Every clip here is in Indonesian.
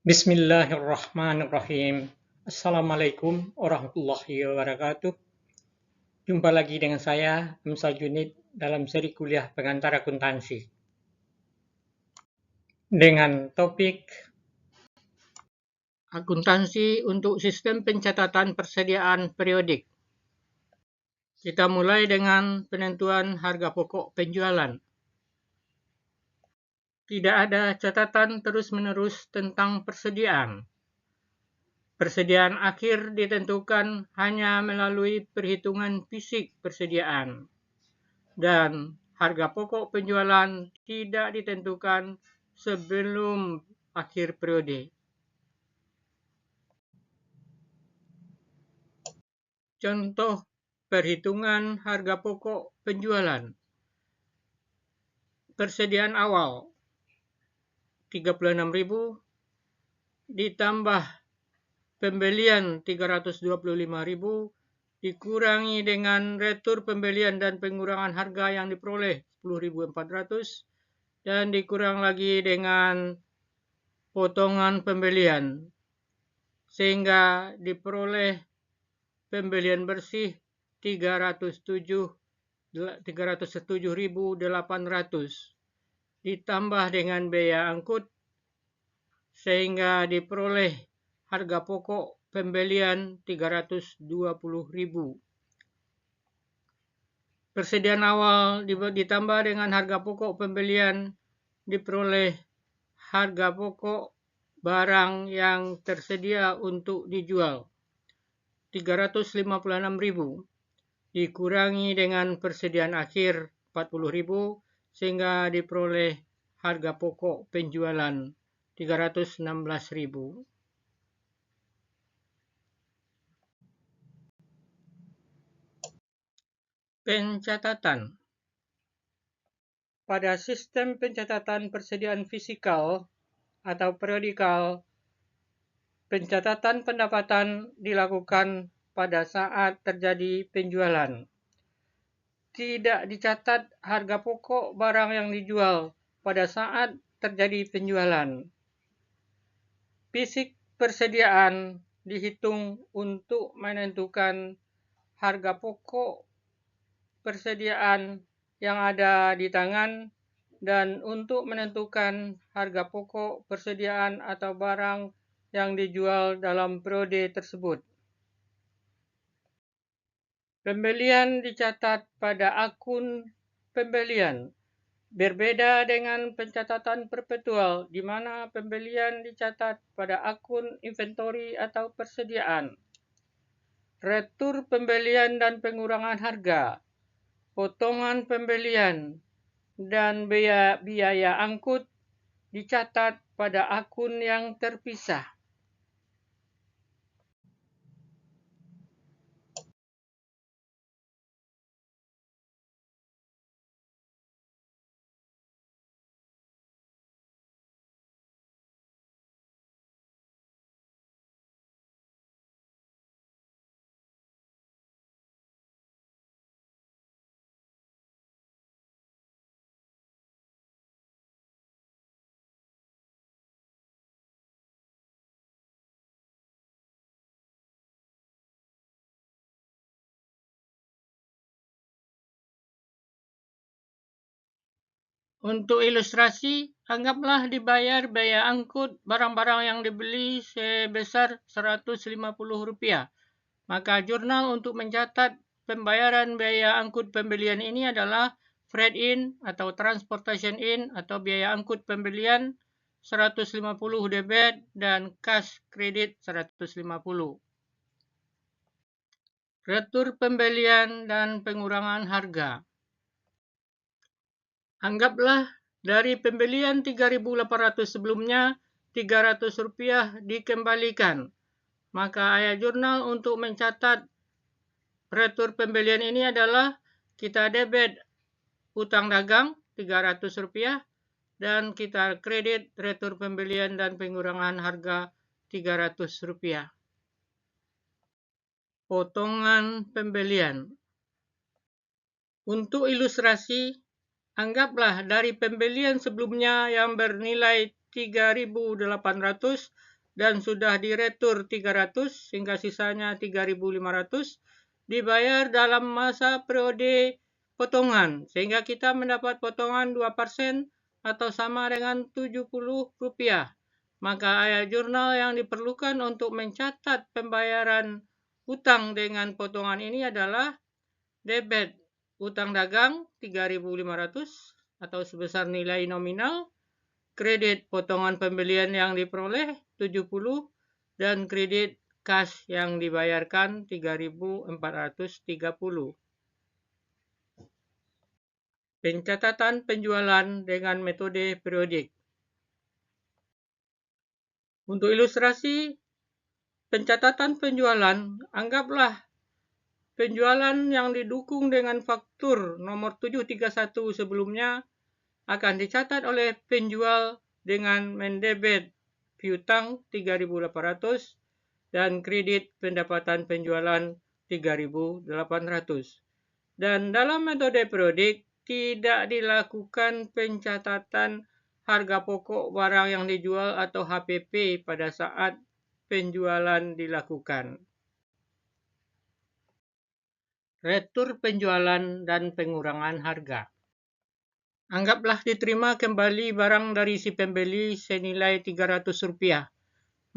Bismillahirrahmanirrahim. Assalamualaikum warahmatullahi wabarakatuh. Jumpa lagi dengan saya, Amsal Junid, dalam seri kuliah pengantar akuntansi. Dengan topik akuntansi untuk sistem pencatatan persediaan periodik. Kita mulai dengan penentuan harga pokok penjualan. Tidak ada catatan terus-menerus tentang persediaan. Persediaan akhir ditentukan hanya melalui perhitungan fisik persediaan, dan harga pokok penjualan tidak ditentukan sebelum akhir periode. Contoh perhitungan harga pokok penjualan. Persediaan awal 36.000 ditambah pembelian 325.000 dikurangi dengan retur pembelian dan pengurangan harga yang diperoleh 10.400 dan dikurang lagi dengan potongan pembelian sehingga diperoleh pembelian bersih 307.800 ditambah dengan biaya angkut sehingga diperoleh harga pokok pembelian 320.000. Persediaan awal ditambah dengan harga pokok pembelian diperoleh harga pokok barang yang tersedia untuk dijual 356.000 dikurangi dengan persediaan akhir 40.000 sehingga diperoleh harga pokok penjualan 316.000. Pencatatan. Pada sistem pencatatan persediaan fisikal atau periodikal, pencatatan pendapatan dilakukan pada saat terjadi penjualan. Tidak dicatat harga pokok barang yang dijual pada saat terjadi penjualan. Fisik persediaan dihitung untuk menentukan harga pokok persediaan yang ada di tangan dan untuk menentukan harga pokok persediaan atau barang yang dijual dalam periode tersebut. Pembelian dicatat pada akun pembelian. Berbeda dengan pencatatan perpetual, di mana pembelian dicatat pada akun inventory atau persediaan. Retur pembelian dan pengurangan harga, potongan pembelian, dan biaya angkut dicatat pada akun yang terpisah. Untuk ilustrasi, anggaplah dibayar biaya angkut barang-barang yang dibeli sebesar Rp150. Maka jurnal untuk mencatat pembayaran biaya angkut pembelian ini adalah freight in atau transportation in atau biaya angkut pembelian 150 debit dan cash credit 150. Retur pembelian dan pengurangan harga. Anggaplah dari pembelian 3.800 sebelumnya, Rp300 dikembalikan. Maka ayat jurnal untuk mencatat retur pembelian ini adalah kita debit utang dagang Rp300 dan kita kredit retur pembelian dan pengurangan harga Rp300. Potongan pembelian. Untuk ilustrasi, anggaplah dari pembelian sebelumnya yang bernilai 3.800 dan sudah diretur 300 hingga sisanya 3.500 dibayar dalam masa periode potongan, sehingga kita mendapat potongan 2% atau sama dengan Rp70. Maka ayat jurnal yang diperlukan untuk mencatat pembayaran utang dengan potongan ini adalah debit utang dagang 3.500 atau sebesar nilai nominal, kredit potongan pembelian yang diperoleh 70, dan kredit kas yang dibayarkan 3.430. Pencatatan penjualan dengan metode periodik. Untuk ilustrasi pencatatan penjualan, anggaplah penjualan yang didukung dengan faktur nomor 731 sebelumnya akan dicatat oleh penjual dengan mendebit piutang 3.800 dan kredit pendapatan penjualan 3.800. Dan dalam metode periodik tidak dilakukan pencatatan harga pokok barang yang dijual atau HPP pada saat penjualan dilakukan. Retur penjualan dan pengurangan harga. Anggaplah diterima kembali barang dari si pembeli senilai Rp300,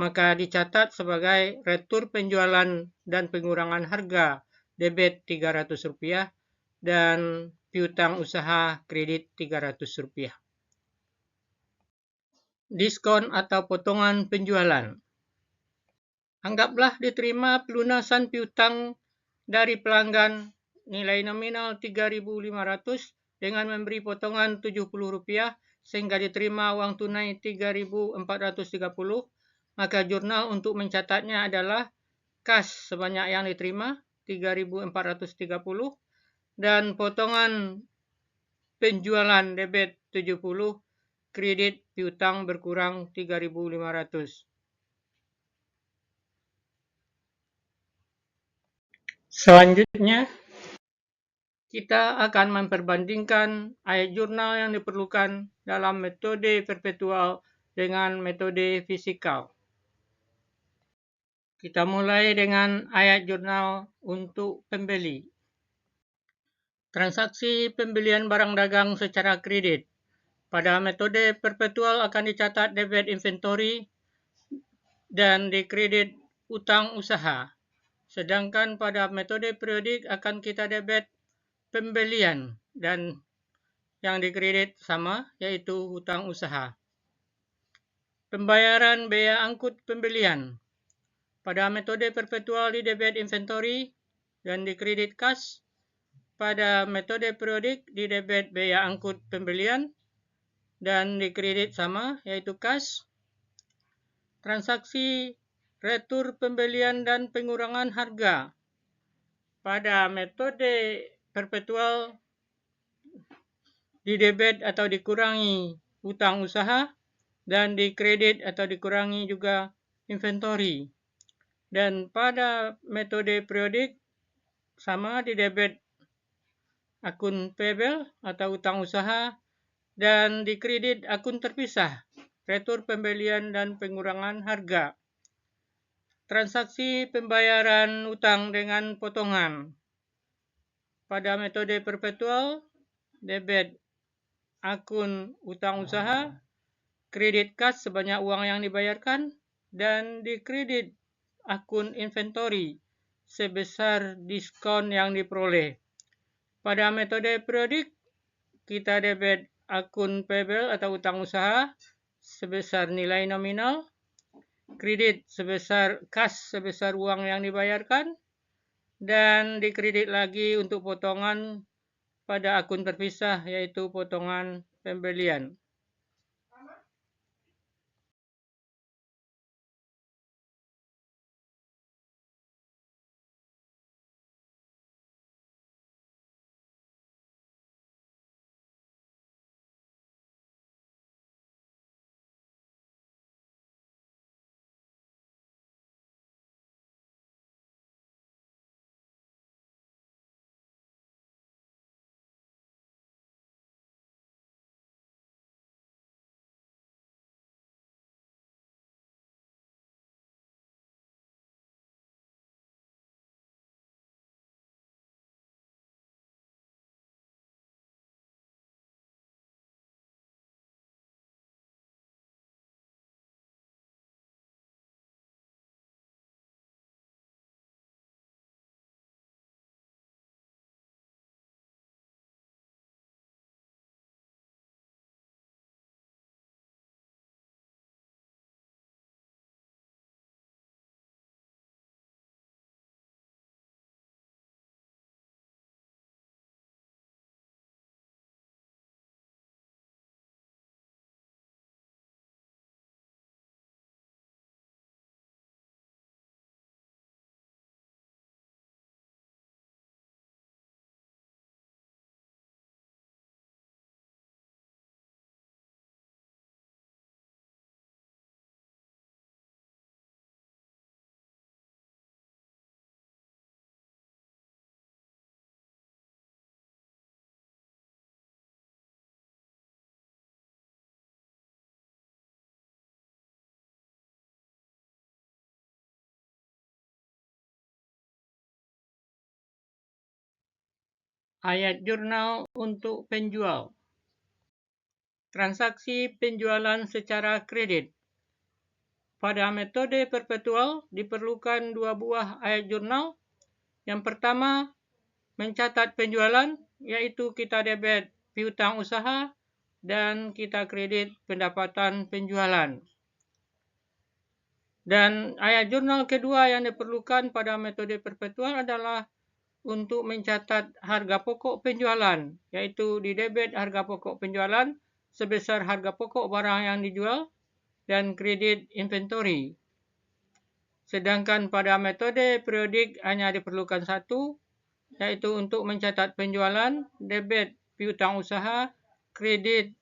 maka dicatat sebagai retur penjualan dan pengurangan harga debit Rp300 dan piutang usaha kredit Rp300. Diskon atau potongan penjualan. Anggaplah diterima pelunasan piutang dari pelanggan nilai nominal Rp3.500 dengan memberi potongan Rp70 sehingga diterima uang tunai Rp3.430, maka jurnal untuk mencatatnya adalah kas sebanyak yang diterima Rp3.430 dan potongan penjualan debit 70, kredit piutang berkurang 3.500. Selanjutnya, kita akan memperbandingkan ayat jurnal yang diperlukan dalam metode perpetual dengan metode fisikal. Kita mulai dengan ayat jurnal untuk pembeli. Transaksi pembelian barang dagang secara kredit. Pada metode perpetual akan dicatat debit inventory dan dikredit utang usaha. Sedangkan pada metode periodik akan kita debit pembelian dan yang dikredit sama, yaitu hutang usaha. Pembayaran biaya angkut pembelian. Pada metode perpetual di debit inventory dan dikredit kas. Pada metode periodik di debit biaya angkut pembelian dan dikredit sama, yaitu kas. Transaksi retur pembelian dan pengurangan harga. Pada metode perpetual didebit atau dikurangi hutang usaha dan dikredit atau dikurangi juga inventory. Dan pada metode periodik sama didebit akun payable atau hutang usaha dan dikredit akun terpisah, retur pembelian dan pengurangan harga. Transaksi pembayaran utang dengan potongan. Pada metode perpetual, debit akun utang usaha, kredit kas sebanyak uang yang dibayarkan, dan dikredit akun inventory sebesar diskon yang diperoleh. Pada metode periodik, kita debit akun payable atau utang usaha sebesar nilai nominal, kredit sebesar kas sebesar uang yang dibayarkan, dan dikredit lagi untuk potongan pada akun terpisah, yaitu potongan pembelian. ayat jurnal untuk penjual. Transaksi penjualan secara kredit. Pada metode perpetual diperlukan dua buah ayat jurnal. Yang pertama, mencatat penjualan, yaitu kita debit piutang usaha dan kita kredit pendapatan penjualan. Dan ayat jurnal kedua yang diperlukan pada metode perpetual adalah untuk mencatat harga pokok penjualan, yaitu di debit harga pokok penjualan sebesar harga pokok barang yang dijual dan kredit inventory. Sedangkan pada metode periodik hanya diperlukan satu, yaitu untuk mencatat penjualan, debit piutang usaha, kredit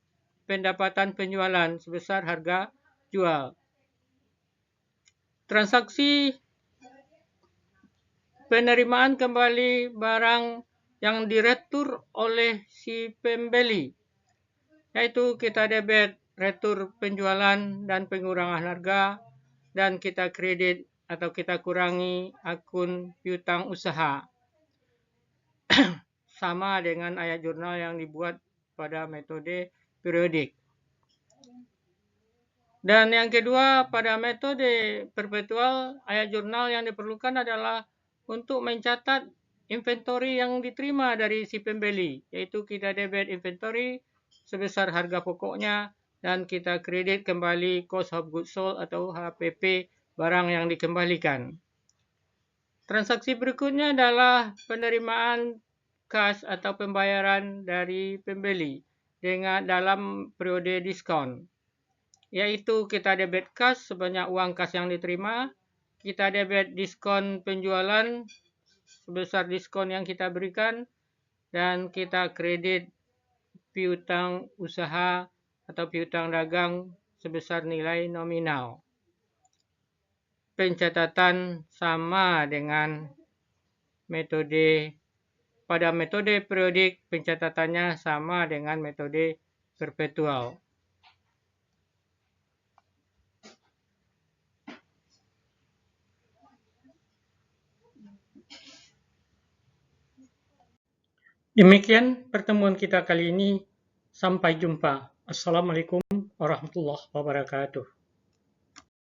pendapatan penjualan sebesar harga jual. Transaksi penerimaan kembali barang yang diretur oleh si pembeli, yaitu kita debit retur penjualan dan pengurangan harga dan kita kredit atau kita kurangi akun piutang usaha. Sama dengan ayat jurnal yang dibuat pada metode periodik. Dan yang kedua, pada metode perpetual, ayat jurnal yang diperlukan adalah untuk mencatat inventory yang diterima dari si pembeli, yaitu kita debit inventory sebesar harga pokoknya dan kita kredit kembali cost of goods sold atau HPP barang yang dikembalikan. Transaksi berikutnya adalah penerimaan kas atau pembayaran dari pembeli dalam periode diskon, yaitu kita debit kas sebanyak uang kas yang diterima, kita debit diskon penjualan sebesar diskon yang kita berikan, dan kita kredit piutang usaha atau piutang dagang sebesar nilai nominal. Pencatatan sama dengan pada metode periodik, pencatatannya sama dengan metode perpetual. Demikian pertemuan kita kali ini. Sampai jumpa. Assalamualaikum warahmatullahi wabarakatuh.